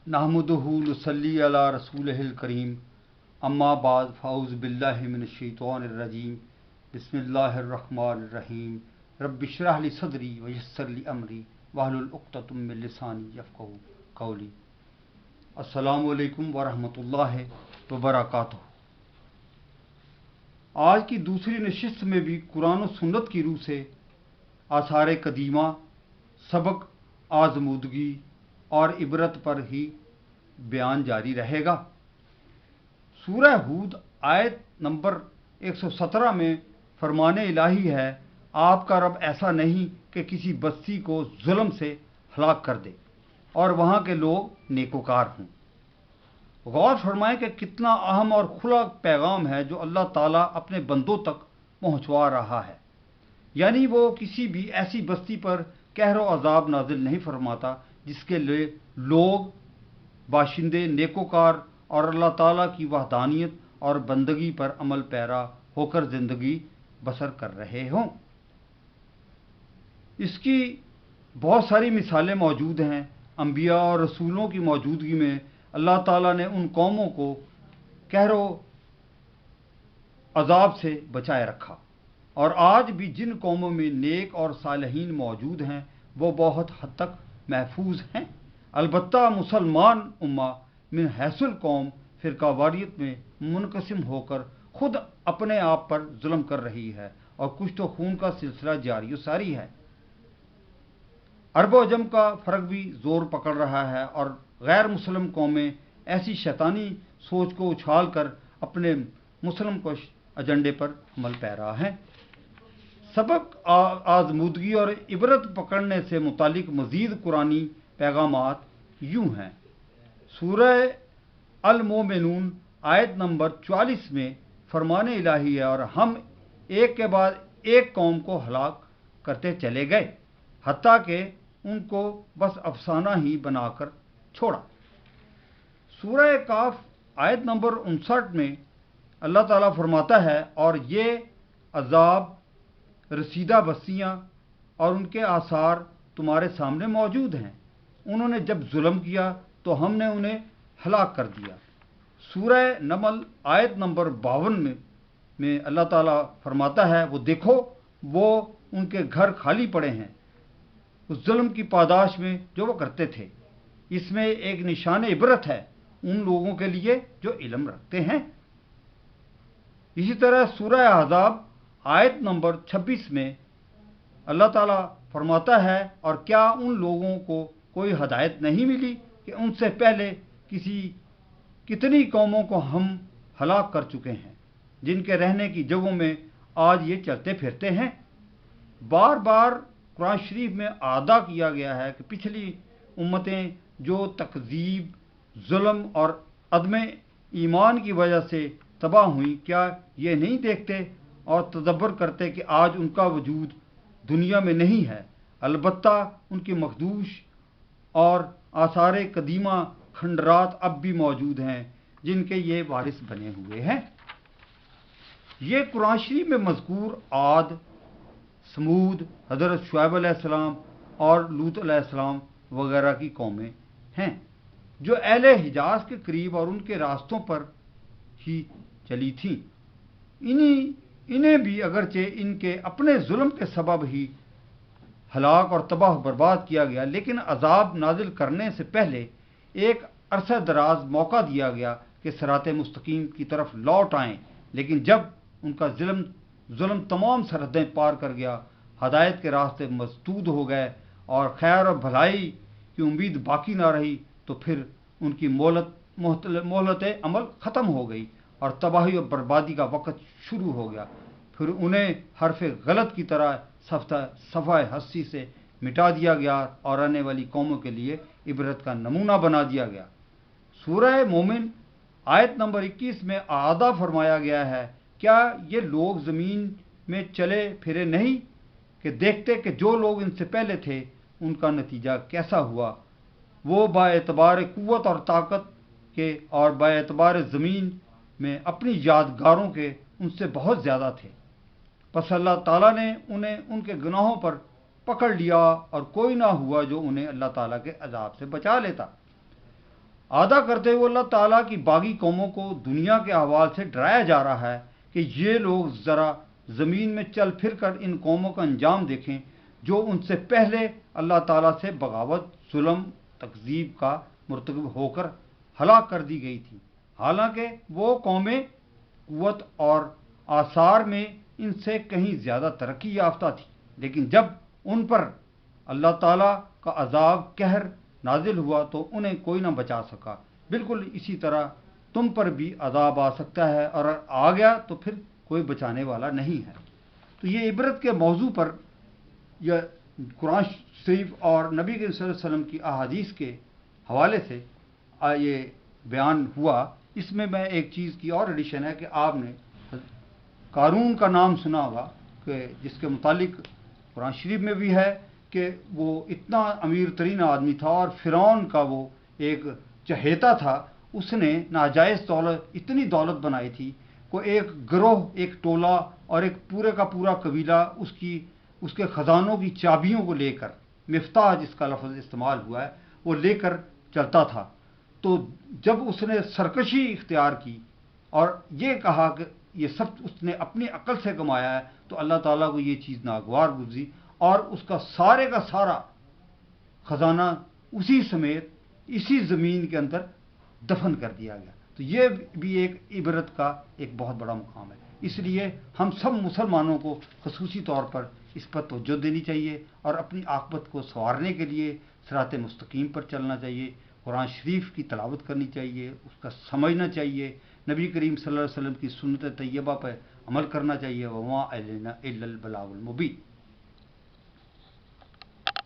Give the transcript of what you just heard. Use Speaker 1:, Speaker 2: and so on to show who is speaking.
Speaker 1: नहमदुहु नुसल्ली अला रसूलिहिल करीम अम्मा बाद फ़ाउज़ बिल्लाहि मिनश्शैतानिर्रजीम बिस्मिल्लाहिर्रहमानिर्रहीम रब्बि इश्रह ली सदरी व यस्सिर ली अमरी वहलुल उक़्दतम मिन लिसानी यफ़क़हू क़ौली। अस्सलामु अलैकुम व रहमतुल्लाहि व बरकातुहू। आज की दूसरी नशिस्त में भी कुरान और सुन्नत की रूह से आसार कदीमा, सबक आज़मूदगी और इबरत पर ही बयान जारी रहेगा। सूरह हूद आयत नंबर 117 में फरमाने इलाही है, आपका रब ऐसा नहीं कि किसी बस्ती को जुल्म से हलाक कर दे और वहाँ के लोग नेकोकार हों। गौर फरमाएं कि कितना अहम और खुला पैगाम है जो अल्लाह ताला अपने बंदों तक पहुँचवा रहा है। यानी वो किसी भी ऐसी बस्ती पर कहर व अजाब नाजिल नहीं फरमाता जिसके लिए लोग बाशिंदे नेकोकार और अल्लाह ताला की वहदानियत और बंदगी पर अमल पैरा होकर ज़िंदगी बसर कर रहे हों। इसकी बहुत सारी मिसालें मौजूद हैं। अंबिया और रसूलों की मौजूदगी में अल्लाह ताला ने उन कौमों को कहर व अजाब से बचाए रखा, और आज भी जिन कौमों में नेक और सालिहीन मौजूद हैं वो बहुत हद तक महफूज हैं। अलबत्ता मुसलमान उम्मा मिन हैसुल कौम फ़िरकावारियत में मुनक़सिम होकर खुद अपने आप पर जुल्म कर रही है और कुछ तो खून का सिलसिला जारी व सारी है। अरब अजम का फ़र्क भी ज़ोर पकड़ रहा है और गैर मुस्लिम कौमें ऐसी शैतानी सोच को उछाल कर अपने मुस्लिम को एजेंडे पर अमल पैरा हैं। सबक आज़मूदगी और इबरत पकड़ने से मुतालिक मज़ीद कुरानी पैगामात यूँ हैं। सूरह अल मोमिनून आयत नंबर 44 में फरमाने इलाही है, और हम एक के बाद एक कौम को हलाक करते चले गए हत्ता कि उनको बस अफसाना ही बनाकर छोड़ा। सूरह काफ आयत नंबर 59 में अल्लाह ताला फरमाता है, और ये अजाब रसीदा बस्तियाँ और उनके आसार तुम्हारे सामने मौजूद हैं। उन्होंने जब जुल्म किया तो हमने उन्हें हलाक कर दिया। सूरह नमल आयत नंबर 52 में अल्लाह ताला फरमाता है, वो देखो वो उनके घर खाली पड़े हैं उस जुल्म की पादाश में जो वो करते थे। इसमें एक निशान इबरत है उन लोगों के लिए जो इल्म रखते हैं। इसी तरह सूरह अहज़ाब आयत नंबर 26 में अल्लाह ताला फरमाता है, और क्या उन लोगों को कोई हदायत नहीं मिली कि उनसे पहले कितनी कौमों को हम हलाक कर चुके हैं, जिनके रहने की जगहों में आज ये चलते फिरते हैं। बार बार कुरान शरीफ में आदा किया गया है कि पिछली उम्मतें जो तकज़ीब, जुल्म और अदम ईमान की वजह से तबाह हुई, क्या ये नहीं देखते और तदब्बर करते कि आज उनका वजूद दुनिया में नहीं है। अलबत्ता उनकी मखदूश और आसार कदीमा खंडरात अब भी मौजूद हैं जिनके ये वारिस बने हुए हैं। ये कुरान शरीफ में मज़कूर आद, समूद, हज़रत शुएब अलैहिस्सलाम और लूत अलैहिस्सलाम वगैरह की कौमें हैं जो अहले हिजाज के करीब और उनके रास्तों पर ही चली थीं। इन्हें भी अगरचे इनके अपने जुल्म के सबब ही हलाक और तबाह बर्बाद किया गया, लेकिन अजाब नाजिल करने से पहले एक अरसा दराज मौका दिया गया कि सिराते मुस्तकीम की तरफ लौट आएं। लेकिन जब उनका जुल्म तमाम सरहदें पार कर गया, हदायत के रास्ते मसदूद हो गए और खैर और भलाई की उम्मीद बाकी ना रही, तो फिर उनकी मोहलत अमल ख़त्म हो गई और तबाही और बर्बादी का वक़्त शुरू हो गया। फिर उन्हें हरफ गलत की तरह सफ़ाए हस्ती से मिटा दिया गया और आने वाली कौमों के लिए इबरत का नमूना बना दिया गया। सूरह मोमिन आयत नंबर 21 में आदा फरमाया गया है, क्या ये लोग ज़मीन में चले फिरे नहीं कि देखते कि जो लोग इनसे पहले थे उनका नतीजा कैसा हुआ। वो बाएतबार क़ुव्वत और ताकत के और बाएतबार ज़मीन में अपनी यादगारों के उनसे बहुत ज़्यादा थे। बस अल्लाह ताला ने उन्हें उनके गुनाहों पर पकड़ लिया और कोई ना हुआ जो उन्हें अल्लाह ताला के अजाब से बचा लेता। ادا کرتے ہوئے اللہ تعالیٰ کی باغی قوموں کو دنیا کے احوال سے ڈرایا جا رہا ہے کہ یہ لوگ ذرا زمین میں چل پھر کر ان قوموں کا انجام دیکھیں جو ان سے پہلے اللہ تعالیٰ سے بغاوت، ظلم، تکذیب کا مرتکب ہو کر ہلاک کر دی گئی تھی، حالانکہ وہ قومیں قوت اور آثار میں ان سے کہیں زیادہ ترقی یافتہ تھی، لیکن جب ان پر اللہ تعالیٰ کا عذاب قہر نازل ہوا تو انہیں کوئی نہ بچا سکا۔ بالکل اسی طرح تم پر بھی عذاب آ سکتا ہے، اور آ گیا تو پھر کوئی بچانے والا نہیں ہے۔ تو یہ عبرت کے موضوع پر یہ قرآن شریف اور نبی کریم صلی اللہ علیہ وسلم کی احادیث کے حوالے سے یہ بیان ہوا۔ اس میں ایک چیز کی اور ایڈیشن ہے کہ آپ نے قارون کا نام سنا ہوگا، کہ جس کے متعلق قرآن شریف میں بھی ہے کہ وہ اتنا امیر ترین آدمی تھا اور فرعون کا وہ ایک چہیتا تھا، اس نے ناجائز دولت، اتنی دولت بنائی تھی کو ایک گروہ، ایک ٹولہ اور ایک پورے کا پورا قبیلہ اس کے خزانوں کی چابیوں کو لے کر، مفتاح جس کا لفظ استعمال ہوا ہے، وہ لے کر چلتا تھا۔ تو جب اس نے سرکشی اختیار کی اور یہ کہا کہ یہ سب اس نے اپنی عقل سے کمایا ہے، تو اللہ تعالیٰ کو یہ چیز ناگوار گزری اور اس کا سارا خزانہ اسی سمیت اسی زمین کے اندر دفن کر دیا گیا۔ تو یہ بھی ایک عبرت کا ایک بہت بڑا مقام ہے۔ اس لیے ہم سب مسلمانوں کو خصوصی طور پر اس پر توجہ دینی چاہیے اور اپنی عاقبت کو سنوارنے کے لیے صراط مستقیم پر چلنا چاہیے، قرآن شریف کی تلاوت کرنی چاہیے، اس کا سمجھنا چاہیے، نبی کریم صلی اللہ علیہ وسلم کی سنت طیبہ پر عمل کرنا چاہیے۔ وما علینا الا البلاغ المبین۔